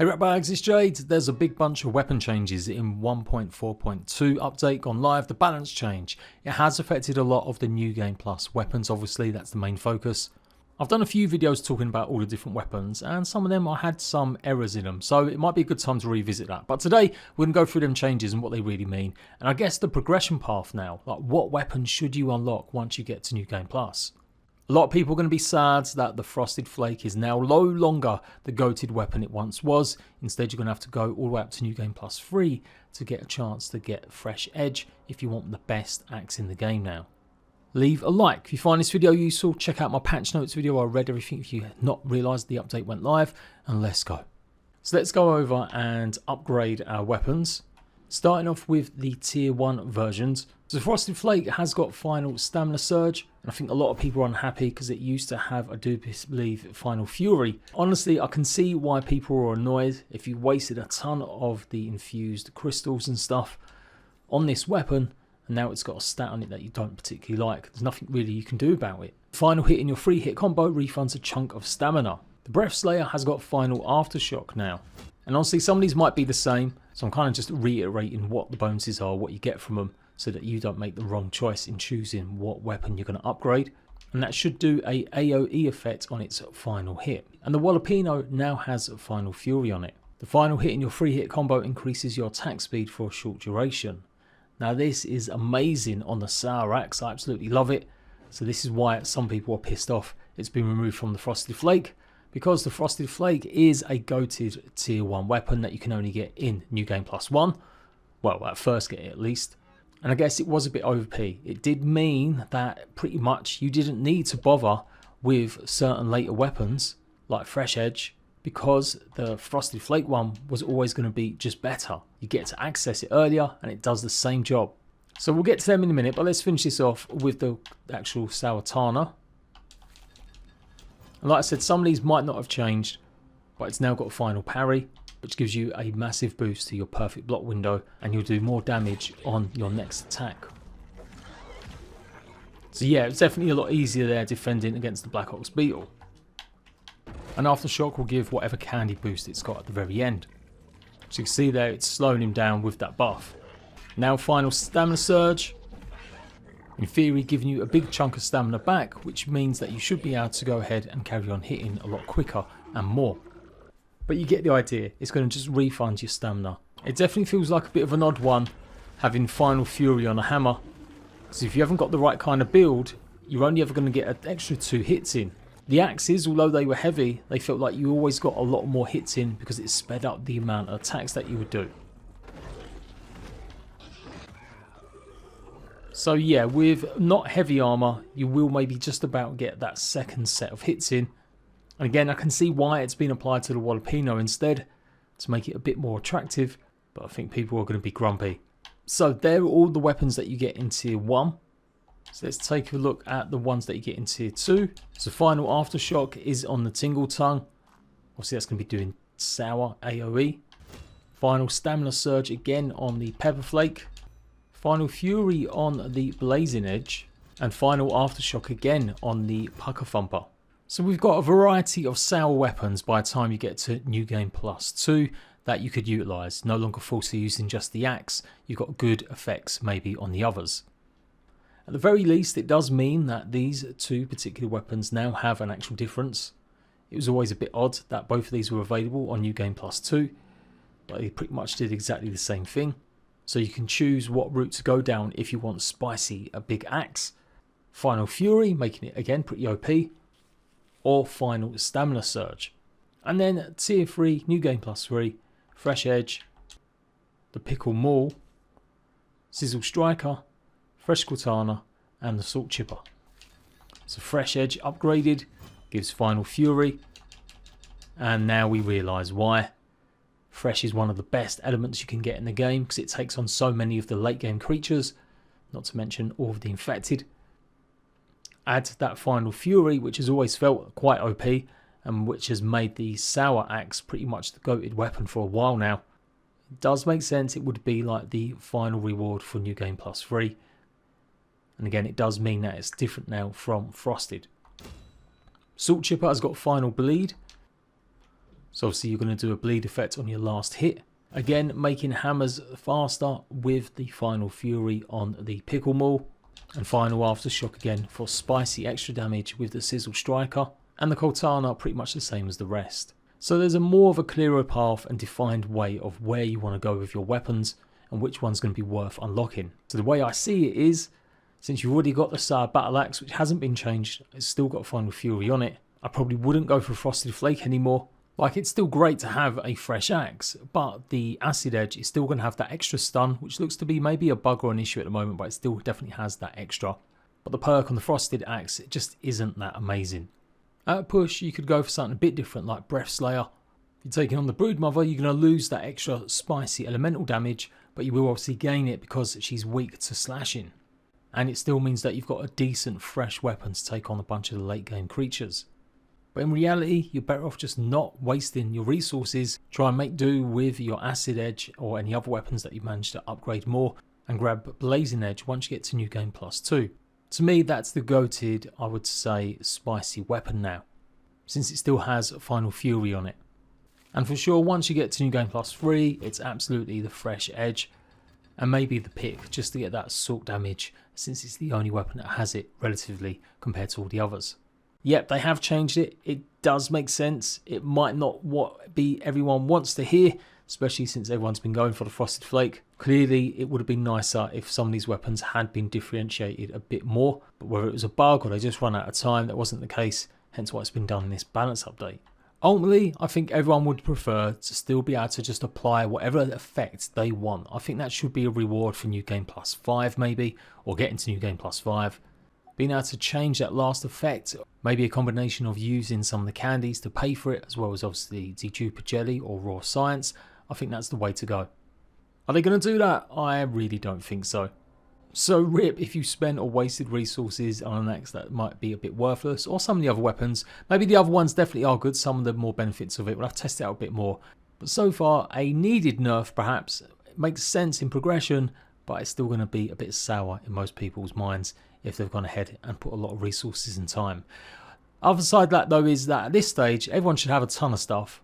Hey ratbags, it's Jade. There's a big bunch of weapon changes in 1.4.2 update gone live, the balance change. It has affected a lot of the new game plus weapons, obviously that's the main focus. I've done a few videos talking about all the different weapons and some of them I had some errors in them, so it might be a good time to revisit that. But today we're going to go through them changes and what they really mean, and I guess the progression path now, like what weapons should you unlock once you get to new game plus. A lot of people are going to be sad that the Frosted Flake is now no longer the goated weapon it once was. Instead, you're going to have to go all the way up to New Game Plus 3 to get a chance to get Fresh Edge if you want the best axe in the game now. Leave a like if you find this video useful. Check out my patch notes video. I read everything if you had not realised the update went live. And let's go. So let's go over and upgrade our weapons. Starting off with the tier 1 versions. So Frosted Flake has got final stamina surge, and I think a lot of people are unhappy because it used to have, I do believe, final fury. Honestly, I can see why people are annoyed if you wasted a ton of the infused crystals and stuff on this weapon, and now it's got a stat on it that you don't particularly like. There's nothing really you can do about it. Final hit in your 3-hit combo refunds a chunk of stamina. The Breath Slayer has got final aftershock now. And honestly, some of these might be the same, so I'm kind of just reiterating what the bonuses are, what you get from them, so that you don't make the wrong choice in choosing what weapon you're going to upgrade. And that should do a AoE effect on its final hit. And the Jalapeno now has final fury on it. The final hit in your 3-hit combo increases your attack speed for a short duration. Now this is amazing on the Sour Axe, I absolutely love it. So this is why some people are pissed off it's been removed from the Frosted Flake, because the Frosted Flake is a goated tier 1 weapon that you can only get in New Game Plus 1. Well, at first get it at least. And I guess it was a bit OP. It did mean that pretty much you didn't need to bother with certain later weapons like Fresh Edge, because the Frosted Flake one was always going to be just better. You get to access it earlier and it does the same job. So we'll get to them in a minute, but let's finish this off with the actual Sawatana. And like I said, some of these might not have changed, but it's now got a final parry, which gives you a massive boost to your perfect block window, and you'll do more damage on your next attack. So yeah, it's definitely a lot easier there defending against the Black Ox Beetle. And Aftershock will give whatever candy boost it's got at the very end. So you can see there it's slowing him down with that buff. Now final stamina surge. In theory, giving you a big chunk of stamina back, which means that you should be able to go ahead and carry on hitting a lot quicker and more. But you get the idea, it's going to just refund your stamina. It definitely feels like a bit of an odd one, having final fury on a hammer. So if you haven't got the right kind of build, you're only ever going to get an extra 2 hits in. The axes, although they were heavy, they felt like you always got a lot more hits in because it sped up the amount of attacks that you would do. So yeah, with not heavy armor, you will maybe just about get that second set of hits in. And again, I can see why it's been applied to the Jalapeno instead, to make it a bit more attractive, but I think people are going to be grumpy. So there are all the weapons that you get in tier 1. So let's take a look at the ones that you get in tier 2. So final aftershock is on the Tingle Tongue. Obviously that's going to be doing sour AoE. Final stamina surge again on the Pepper Flake. Final fury on the Blazing Edge. And final aftershock again on the Pucker Thumper. So we've got a variety of sour weapons by the time you get to New Game Plus 2 that you could utilise. No longer forced to using just the axe. You've got good effects maybe on the others. At the very least, it does mean that these 2 particular weapons now have an actual difference. It was always a bit odd that both of these were available on New Game Plus 2, but they pretty much did exactly the same thing. So you can choose what route to go down if you want spicy, a big axe, final fury, making it again pretty OP, or final stamina surge. And then tier 3, New Game Plus 3, Fresh Edge, the Pickle Maul, Sizzle Striker, Fresh Katana, and the Salt Chipper. So Fresh Edge upgraded, gives final fury, and now we realise why. Fresh is one of the best elements you can get in the game because it takes on so many of the late game creatures, not to mention all of the infected. Add that final fury, which has always felt quite OP and which has made the Sour Axe pretty much the goated weapon for a while now. It does make sense it would be like the final reward for New Game Plus 3. And again, it does mean that it's different now from Frosted. Salt Chipper has got final bleed. So obviously you're going to do a bleed effect on your last hit. Again, making hammers faster with the Final Fury on the Pickle Maul. And final Aftershock again for spicy extra damage with the Sizzle Striker. And the Cortana pretty much the same as the rest. So there's a more of a clearer path and defined way of where you want to go with your weapons and which one's going to be worth unlocking. So the way I see it is, since you've already got the Sour Battle Axe, which hasn't been changed, it's still got Final Fury on it, I probably wouldn't go for Frosted Flake anymore. Like, it's still great to have a fresh axe, but the Acid Edge is still going to have that extra stun, which looks to be maybe a bug or an issue at the moment, but it still definitely has that extra. But the perk on the Frosted Axe, it just isn't that amazing. At a push, you could go for something a bit different like Breath Slayer. If you're taking on the Broodmother, you're going to lose that extra spicy elemental damage, but you will obviously gain it because she's weak to slashing. And it still means that you've got a decent fresh weapon to take on a bunch of the late game creatures. But in reality, you're better off just not wasting your resources. Try and make do with your Acid Edge or any other weapons that you've managed to upgrade more, and grab Blazing Edge once you get to New Game Plus 2. To me, that's the goated, I would say, spicy weapon now, since it still has Final Fury on it. And for sure, once you get to New Game Plus 3, it's absolutely the fresh Edge, and maybe the pick, just to get that assault damage, since it's the only weapon that has it relatively compared to all the others. Yep, they have changed it. It does make sense. It might not be everyone wants to hear, especially since everyone's been going for the Frosted Flake. Clearly, it would have been nicer if some of these weapons had been differentiated a bit more, but whether it was a bug or they just run out of time, that wasn't the case, hence why it's been done in this balance update. Ultimately, I think everyone would prefer to still be able to just apply whatever effect they want. I think that should be a reward for New Game Plus 5 maybe, or getting to New Game Plus 5. Being able to change that last effect, maybe a combination of using some of the candies to pay for it, as well as obviously the Duper Jelly or Raw Science, I think that's the way to go. Are they going to do that? I really don't think so. So rip if you spent or wasted resources on an axe that might be a bit worthless, or some of the other weapons. Maybe the other ones definitely are good, some of the more benefits of it, we'll have to test it out a bit more. But so far, a needed nerf perhaps. It makes sense in progression, but it's still going to be a bit sour in most people's minds if they've gone ahead and put a lot of resources and time. Other side of that though is that at this stage, everyone should have a ton of stuff.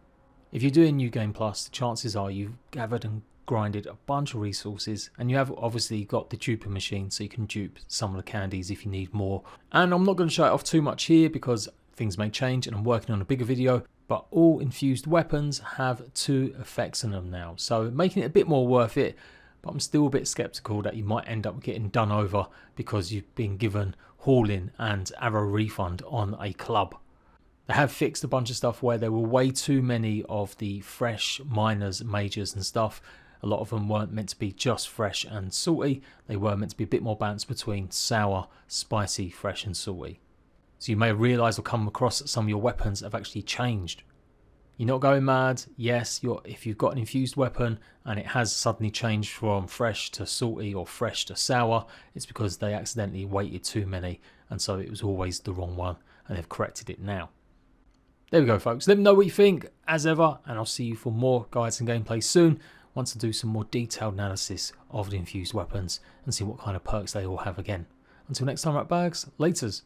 If you're doing New Game Plus, the chances are you've gathered and grinded a bunch of resources, and you have obviously got the duper machine so you can dupe some of the candies if you need more. And I'm not going to show it off too much here because things may change and I'm working on a bigger video, but all infused weapons have 2 effects in them now, so making it a bit more worth it. But I'm still a bit skeptical that you might end up getting done over because you've been given hauling and arrow refund on a club. They have fixed a bunch of stuff where there were way too many of the fresh minors, majors and stuff. A lot of them weren't meant to be just fresh and salty. They were meant to be a bit more balanced between sour, spicy, fresh and salty. So you may realise or come across that some of your weapons have actually changed. You're not going mad. Yes, if you've got an infused weapon and it has suddenly changed from fresh to salty or fresh to sour, it's because they accidentally weighted too many and so it was always the wrong one and they've corrected it now. There we go folks, let me know what you think as ever, and I'll see you for more guides and gameplay soon once I do some more detailed analysis of the infused weapons and see what kind of perks they all have again. Until next time, ratbags, laters.